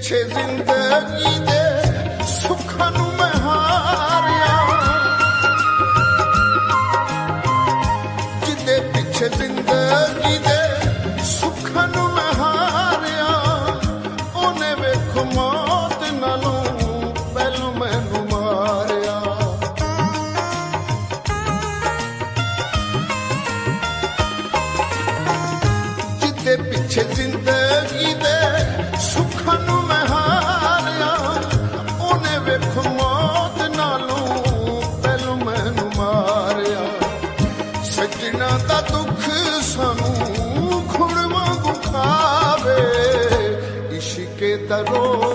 ਪਿੱਛੇ ਜ਼ਿੰਦਗੀ ਦੇ ਸੁੱਖਾਂ ਨੂੰ ਮੈਂ ਹਾਰਿਆ, ਜਿਹਦੇ ਪਿੱਛੇ ਜ਼ਿੰਦਗੀ ਦੇ ਸੁੱਖਾਂ ਨੂੰ ਮੈਂ ਹਾਰਿਆ, ਉਹਨੇ ਵੇਖੋ ਮੌਤ ਨਾਲੋਂ ਪਹਿਲੋਂ ਮੈਨੂੰ ਮਾਰਿਆ। ਜਿਹਦੇ ਪਿੱਛੇ ਜ਼ਿੰਦਗੀ ਦੇ ਸੁੱਖਾਂ ਨੂੰ ਮੈਂ ਹਾਰਿਆ, ਉਹਨੇ ਵੇਖੋ ਮੌਤ ਨਾਲੋਂ ਪਹਿਲੋਂ ਮੈਨੂੰ ਮਾਰਿਆ। ਸੱਜਣਾ ਦਾ ਦੁੱਖ ਸਾਨੂੰ ਖੁਣ ਵਾਂਗੂ ਖਾਵੇ, ਇਸ਼ਕੇ ਦਾ ਰੋਗ